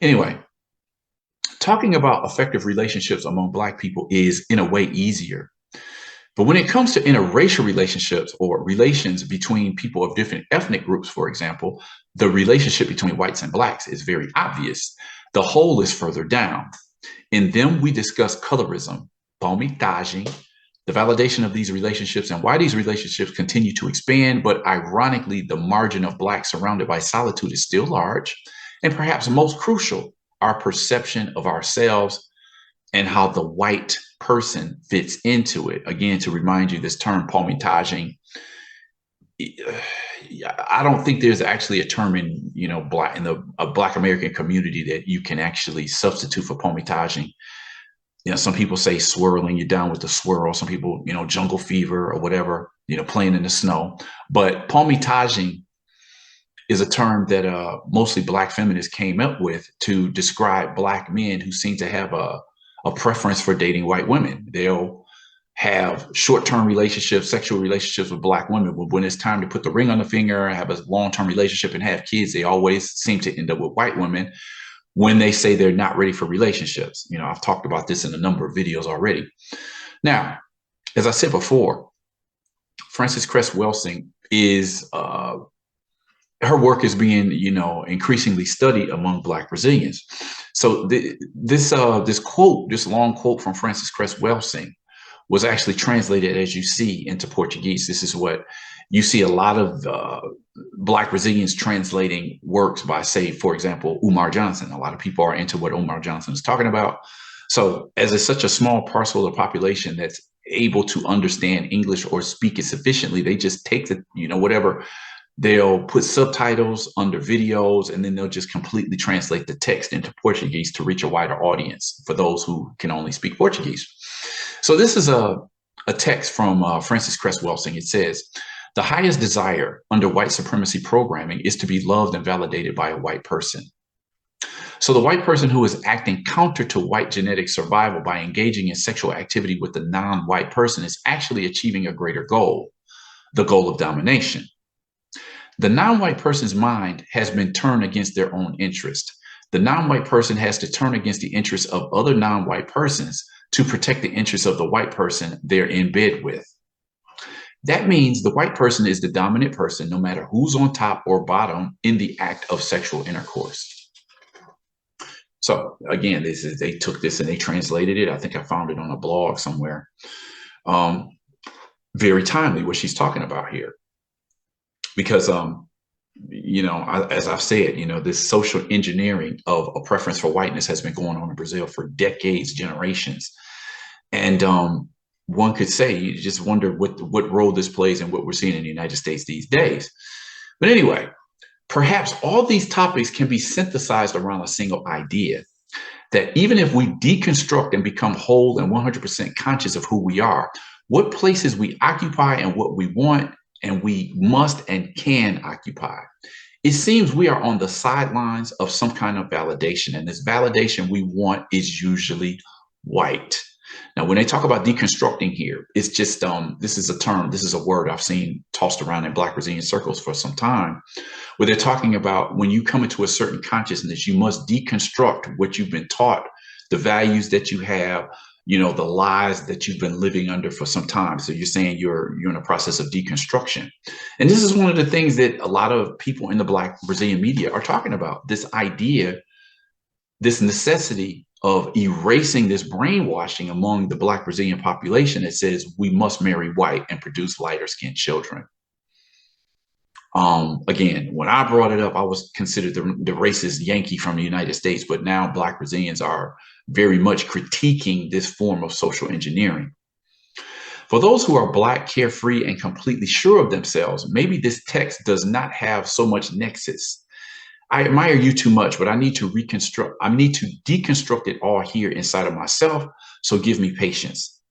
Anyway, talking about effective relationships among Black people is in a way easier. But when it comes to interracial relationships or relations between people of different ethnic groups, for example, the relationship between whites and Blacks is very obvious. The hole is further down. In them, we discuss colorism, palmitagem, the validation of these relationships and why these relationships continue to expand. But ironically, the margin of Blacks surrounded by solitude is still large. And perhaps most crucial, our perception of ourselves and how the white person fits into it. Again, to remind you, this term palmitaging, I don't think there's actually a term in Black in the Black American community that you can actually substitute for palmitaging. Some people say swirling, you're down with the swirl. Some people, jungle fever or whatever, playing in the snow. But palmitaging is a term that mostly Black feminists came up with to describe Black men who seem to have a preference for dating white women. They'll have short-term relationships, sexual relationships with Black women, but when it's time to put the ring on the finger, have a long-term relationship and have kids, they always seem to end up with white women when they say they're not ready for relationships. I've talked about this in a number of videos already. Now, as I said before, Frances Cress Welsing is her work is being, increasingly studied among Black Brazilians. So this long quote from Frances Cress Welsing was actually translated, as you see, into Portuguese. This is what you see a lot of Black Brazilians translating works by, say, for example, Umar Johnson. A lot of people are into what Umar Johnson is talking about. So as it's such a small parcel of the population that's able to understand English or speak it sufficiently, they just take the, whatever. They'll put subtitles under videos, and then they'll just completely translate the text into Portuguese to reach a wider audience for those who can only speak Portuguese. So this is a text from Frances Cress Welsing. It says, "The highest desire under white supremacy programming is to be loved and validated by a white person. So the white person who is acting counter to white genetic survival by engaging in sexual activity with the non-white person is actually achieving a greater goal, the goal of domination. The non-white person's mind has been turned against their own interest. The non-white person has to turn against the interests of other non-white persons to protect the interests of the white person they're in bed with. That means the white person is the dominant person, no matter who's on top or bottom in the act of sexual intercourse." So again, they took this and they translated it. I think I found it on a blog somewhere. Very timely what she's talking about here. Because, as I've said, this social engineering of a preference for whiteness has been going on in Brazil for decades, generations. And one could say, you just wonder what role this plays in what we're seeing in the United States these days. But anyway, perhaps all these topics can be synthesized around a single idea, that even if we deconstruct and become whole and 100% conscious of who we are, what places we occupy and what we want and we must and can occupy, it seems we are on the sidelines of some kind of validation. And this validation we want is usually white. Now, when they talk about deconstructing here, it's just, this is a term, this is a word I've seen tossed around in Black Brazilian circles for some time, where they're talking about when you come into a certain consciousness, you must deconstruct what you've been taught, the values that you have, the lies that you've been living under for some time. So you're saying you're in a process of deconstruction. And this is one of the things that a lot of people in the Black Brazilian media are talking about, this idea, this necessity of erasing this brainwashing among the Black Brazilian population that says we must marry white and produce lighter skinned children. Again, when I brought it up, I was considered the racist Yankee from the United States, but now Black Brazilians are very much critiquing this form of social engineering. For those who are Black, carefree, and completely sure of themselves, maybe this text does not have so much nexus. I admire you too much, but I need to deconstruct it all here inside of myself. So give me patience.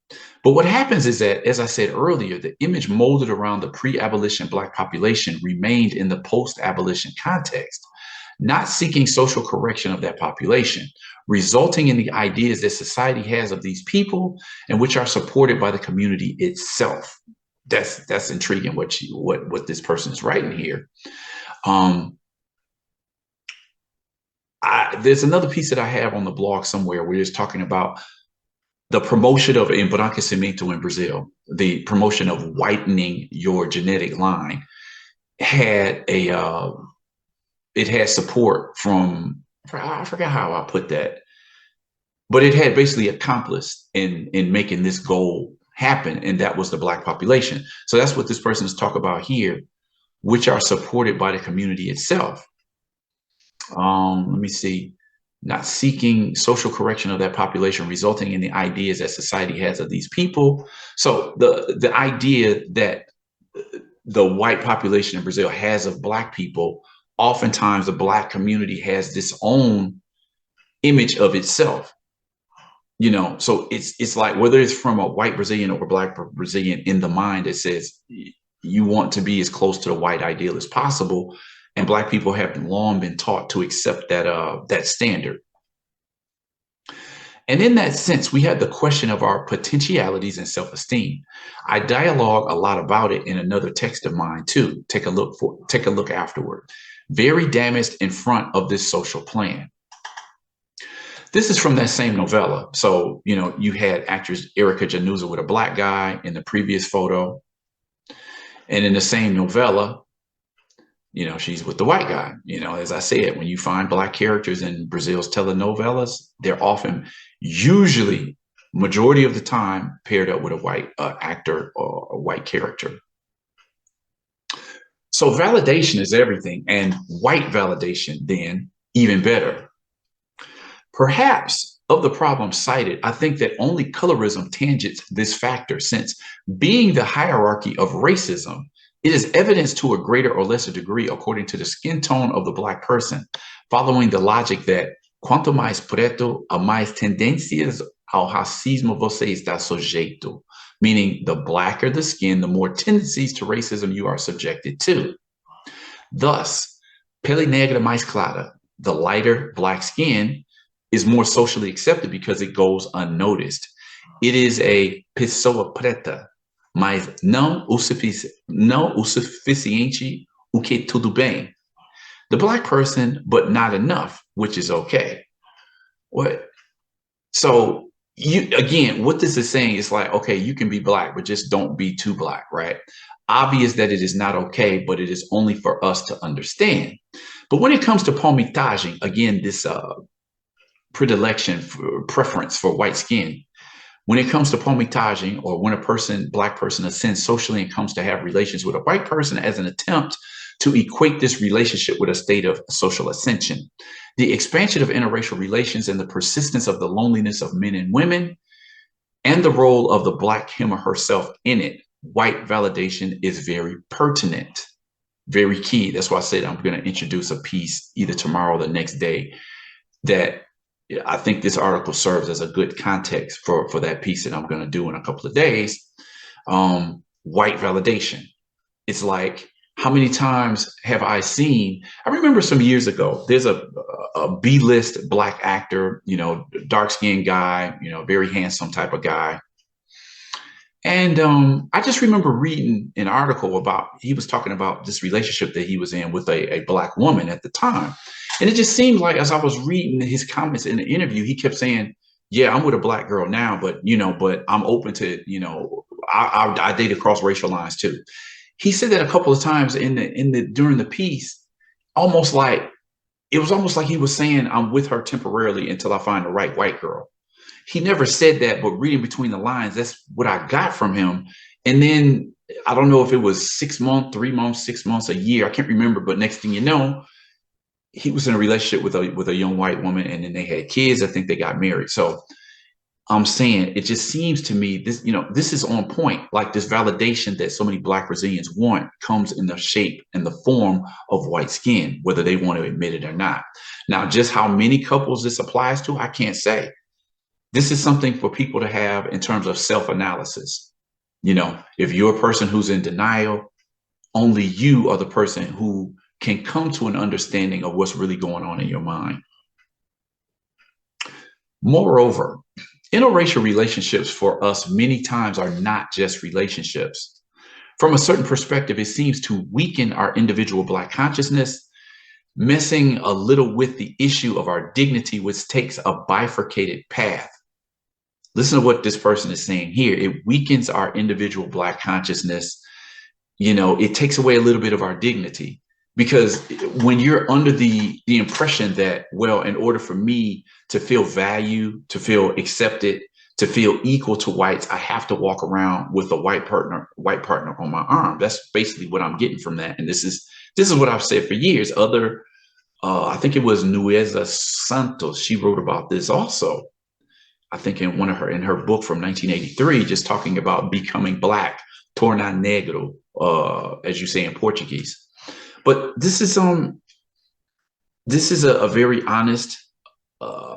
But what happens is that, as I said earlier, the image molded around the pre-abolition Black population remained in the post-abolition context, not seeking social correction of that population, resulting in the ideas that society has of these people and which are supported by the community itself. That's intriguing what this person is writing here. There's another piece that I have on the blog somewhere where it's talking about the promotion of embranquecimento in Brazil, the promotion of whitening your genetic line had it had support from, I forgot how I put that, but it had basically accomplished in making this goal happen, and that was the Black population. So that's what this person is talking about here, which are supported by the community itself. Let me see. Not seeking social correction of that population, resulting in the ideas that society has of these people. So the idea that the white population in Brazil has of Black people, oftentimes the Black community has this own image of itself. So it's like, whether it's from a white Brazilian or a Black Brazilian, in the mind it says you want to be as close to the white ideal as possible, and Black people have long been taught to accept that standard. And in that sense, we had the question of our potentialities and self-esteem. I dialogue a lot about it in another text of mine too. Take a look afterward. Very damaged in front of this social plan. This is from that same novella. So, you had actress Erica Januza with a Black guy in the previous photo. And in the same novella, she's with the white guy. As I said, when you find Black characters in Brazil's telenovelas, they're often, usually, majority of the time, paired up with a white actor or a white character. So validation is everything, and white validation then even better. Perhaps of the problems cited, I think that only colorism tangents this factor, since being the hierarchy of racism, it is evidenced to a greater or lesser degree according to the skin tone of the Black person, following the logic that quanto mais preto, a mais tendências ao racismo você está sujeito, meaning the blacker the skin, the more tendencies to racism you are subjected to. Thus, pele negra mais clara, the lighter Black skin, is more socially accepted because it goes unnoticed. It is a pessoa preta, mas não o suficiente o que tudo bem. The Black person, but not enough, which is okay. What? So again, what this is saying is like, okay, you can be Black, but just don't be too Black, right? Obvious that it is not okay, but it is only for us to understand. But when it comes to palmitagem, again, this preference for white skin. When it comes to palmitagem, or when a Black person ascends socially and comes to have relations with a white person as an attempt to equate this relationship with a state of social ascension, the expansion of interracial relations and the persistence of the loneliness of men and women, and the role of the Black him or herself in it, white validation is very pertinent, very key. That's why I said I'm going to introduce a piece either tomorrow or the next day that I think this article serves as a good context for that piece that I'm going to do in a couple of days. White validation. It's like, how many times have I seen? I remember some years ago, there's a B-list Black actor, dark-skinned guy, very handsome type of guy. And I just remember reading an article about, he was talking about this relationship that he was in with a Black woman at the time. And it just seemed like, as I was reading his comments in the interview, he kept saying, yeah, I'm with a Black girl now, but I'm open to, I date across racial lines too. He said that a couple of times during the piece, almost like he was saying, I'm with her temporarily until I find the right white girl. He never said that, but reading between the lines, that's what I got from him. And then I don't know if it was 6 months, 3 months, 6 months, a year, I can't remember, but next thing you know, he was in a relationship with a young white woman, and then they had kids. I think they got married. So I'm saying, it just seems to me this is on point. Like, this validation that so many Black Brazilians want comes in the shape and the form of white skin, whether they want to admit it or not. Now, just how many couples this applies to, I can't say. This is something for people to have in terms of self-analysis. If you're a person who's in denial, only you are the person who can come to an understanding of what's really going on in your mind. Moreover, interracial relationships for us many times are not just relationships. From a certain perspective, it seems to weaken our individual Black consciousness, messing a little with the issue of our dignity, which takes a bifurcated path. Listen to what this person is saying here. It weakens our individual Black consciousness. It takes away a little bit of our dignity, because when you're under the impression that, well, in order for me to feel valued, to feel accepted, to feel equal to whites, I have to walk around with a white partner on my arm. That's basically what I'm getting from that. And this is what I've said for years. I think it was Nueza Santos. She wrote about this also. I think in her book from 1983, just talking about becoming Black, tornar negro, as you say in Portuguese. But this is a very honest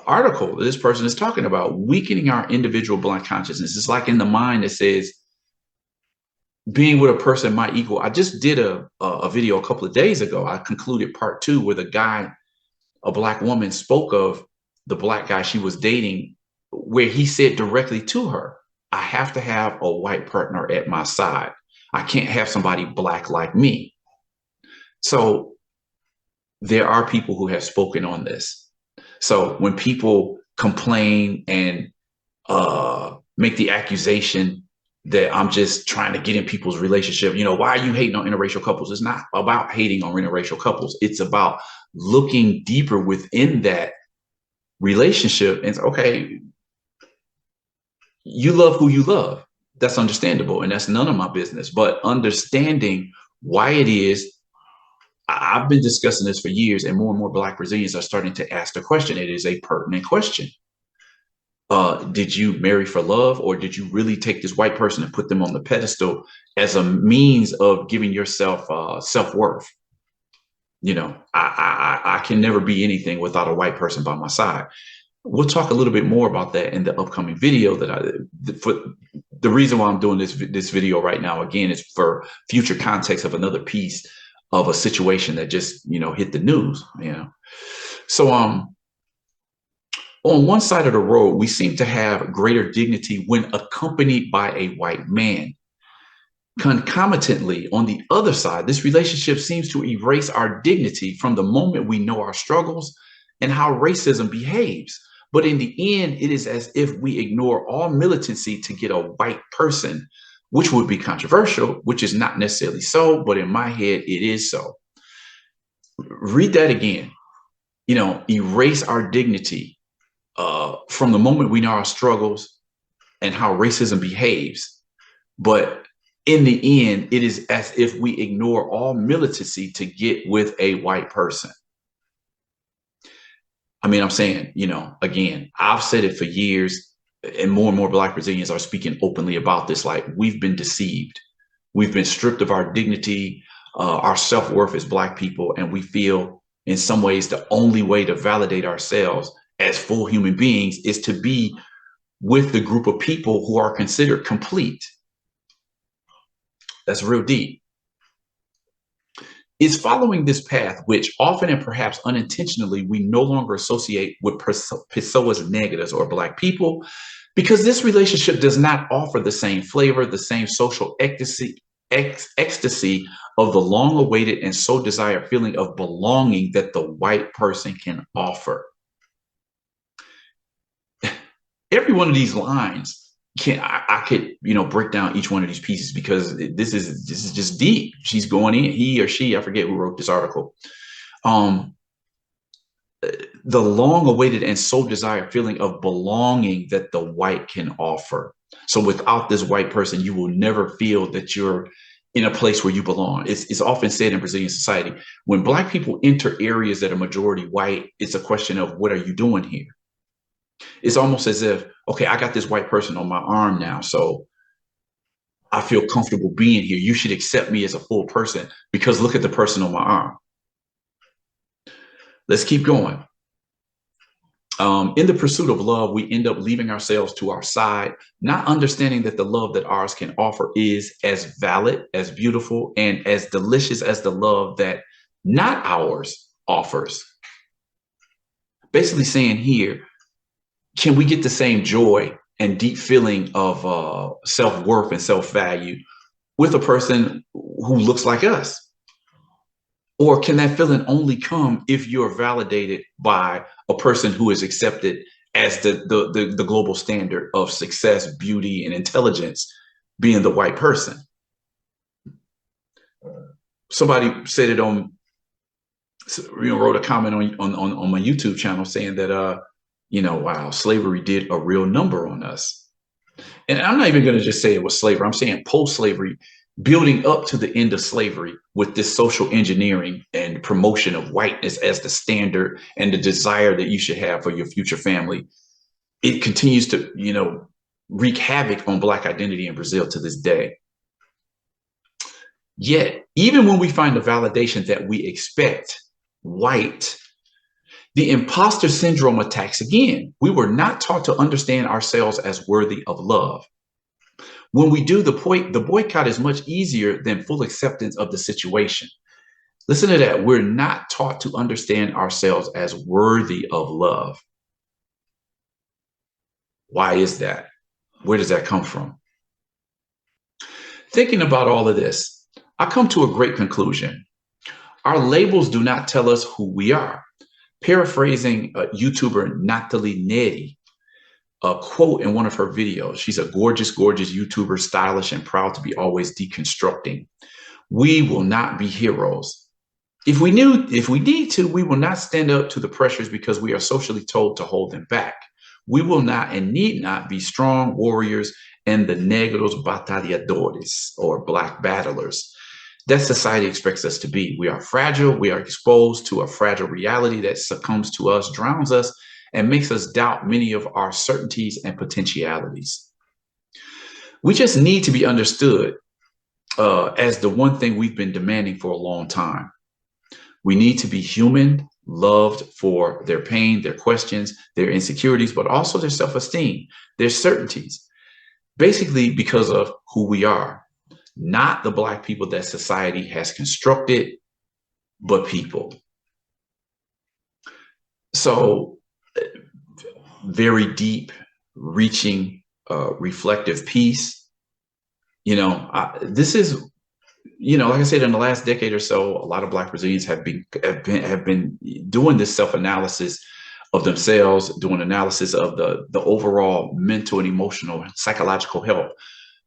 article that this person is talking about, weakening our individual Black consciousness. It's like in the mind that says being with a person might equal. I just did a video a couple of days ago. I concluded part 2 where a Black woman spoke of the Black guy she was dating, where he said directly to her, I have to have a white partner at my side. I can't have somebody Black like me. So there are people who have spoken on this. So when people complain and make the accusation that I'm just trying to get in people's relationship, why are you hating on interracial couples? It's not about hating on interracial couples. It's about looking deeper within that relationship and okay, you love who you love. That's understandable. And that's none of my business. But understanding why it is, I've been discussing this for years, and more Black Brazilians are starting to ask the question. It is a pertinent question. Did you marry for love, or did you really take this white person and put them on the pedestal as a means of giving yourself self-worth? I can never be anything without a white person by my side. We'll talk a little bit more about that in the upcoming video. For the reason why I'm doing this video right now, again, is for future context of another piece of a situation that just, hit the news, So, on one side of the road, we seem to have greater dignity when accompanied by a white man. Concomitantly, on the other side, this relationship seems to erase our dignity from the moment we know our struggles and how racism behaves. But in the end, it is as if we ignore all militancy to get a white person, which would be controversial, which is not necessarily so, but in my head, it is so. Read that again. Erase our dignity from the moment we know our struggles and how racism behaves. But in the end, it is as if we ignore all militancy to get with a white person. I'm saying, again, I've said it for years, and more Black Brazilians are speaking openly about this. Like, we've been deceived. We've been stripped of our dignity, our self-worth as Black people. And we feel in some ways the only way to validate ourselves as full human beings is to be with the group of people who are considered complete. That's real deep. It's following this path, which often and perhaps unintentionally, we no longer associate with pessoas negras or Black people, because this relationship does not offer the same flavor, the same social ecstasy of the long-awaited and so desired feeling of belonging that the white person can offer. Every one of these lines, I could break down each one of these pieces, because this is just deep. She's going in, he or she, I forget who wrote this article. The long-awaited and so desired feeling of belonging that the white can offer. So without this white person, you will never feel that you're in a place where you belong. It's often said in Brazilian society, when Black people enter areas that are majority white, it's a question of, what are you doing here? It's almost as if, okay, I got this white person on my arm now, so I feel comfortable being here. You should accept me as a full person because look at the person on my arm. Let's keep going. In the pursuit of love, we end up leaving ourselves to our side, not understanding that the love that ours can offer is as valid, as beautiful, and as delicious as the love that not ours offers. Basically saying here, can we get the same joy and deep feeling of self-worth and self-value with a person who looks like us? Or can that feeling only come if you're validated by a person who is accepted as the global standard of success, beauty, and intelligence, being the white person? Somebody said it on, wrote a comment on my YouTube channel saying that, wow, slavery did a real number on us. And I'm not even going to just say it was slavery. I'm saying post-slavery, building up to the end of slavery with this social engineering and promotion of whiteness as the standard and the desire that you should have for your future family. It continues to, wreak havoc on Black identity in Brazil to this day. Yet, even when we find the validation that we expect, white, the imposter syndrome attacks again. We were not taught to understand ourselves as worthy of love. When we do, the boycott is much easier than full acceptance of the situation. Listen to that. We're not taught to understand ourselves as worthy of love. Why is that? Where does that come from? Thinking about all of this, I come to a great conclusion. Our labels do not tell us who we are. Paraphrasing YouTuber Nathalie Neri, a quote in one of her videos. She's a gorgeous, gorgeous YouTuber, stylish and proud to be always deconstructing. We will not be heroes. If we need to, we will not stand up to the pressures because we are socially told to hold them back. We will not and need not be strong warriors and the negros batalladores, or Black battlers that society expects us to be. We are fragile. We are exposed to a fragile reality that succumbs to us, drowns us, and makes us doubt many of our certainties and potentialities. We just need to be understood as the one thing we've been demanding for a long time. We need to be human, loved for their pain, their questions, their insecurities, but also their self-esteem, their certainties, basically because of who we are. Not the Black people that society has constructed, but people. So very deep, reaching, reflective piece. This is, like I said, in the last decade or so, a lot of Black Brazilians have been doing this self-analysis of themselves, doing analysis of the overall mental and emotional, psychological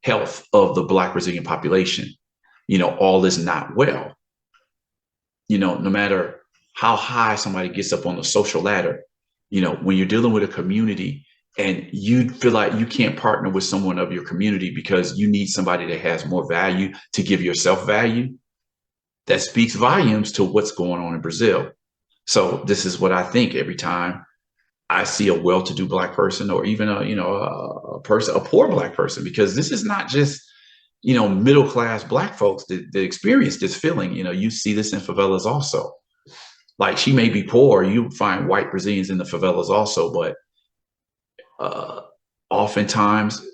health of the Black Brazilian population. All is not well. No matter how high somebody gets up on the social ladder, when you're dealing with a community and you feel like you can't partner with someone of your community because you need somebody that has more value to give yourself value, that speaks volumes to what's going on in Brazil. So this is what I think every time I see a well-to-do Black person, or even a poor Black person, because this is not just, middle-class Black folks that experience this feeling. You see this in favelas also. Like, she may be poor, you find white Brazilians in the favelas also, but oftentimes,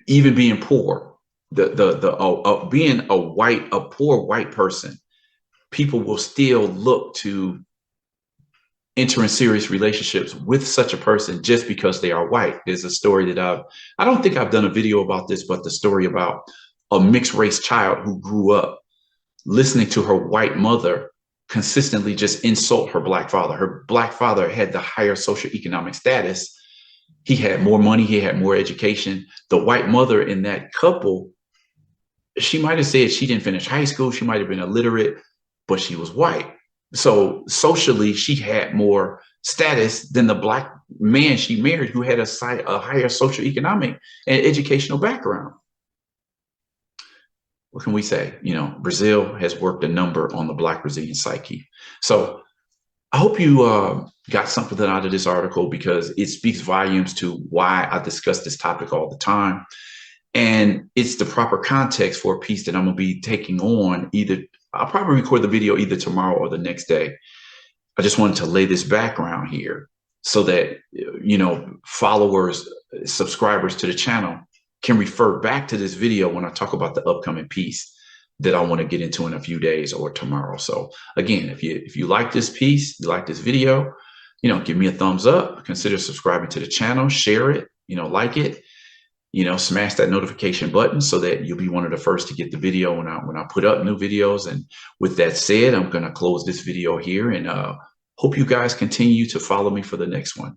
even being poor, being a poor white person, people will still look to enter in serious relationships with such a person just because they are white. There's a story that I don't think I've done a video about this, but the story about a mixed race child who grew up listening to her white mother consistently just insult her Black father. Her Black father had the higher socioeconomic status. He had more money. He had more education. The white mother in that couple, she might have said she didn't finish high school. She might have been illiterate, but she was white. So socially, she had more status than the Black man she married, who had a higher socioeconomic and educational background. What can we say? Brazil has worked a number on the Black Brazilian psyche. So I hope you got something out of this article, because it speaks volumes to why I discuss this topic all the time. And it's the proper context for a piece that I'm going to be taking on. I'll probably record the video either tomorrow or the next day. I just wanted to lay this background here so that, followers, subscribers to the channel can refer back to this video when I talk about the upcoming piece that I want to get into in a few days or tomorrow. So again, if you like this piece, you like this video, give me a thumbs up, consider subscribing to the channel, share it, like it. smash that notification button so that you'll be one of the first to get the video when I put up new videos. And with that said, I'm going to close this video here, and hope you guys continue to follow me for the next one.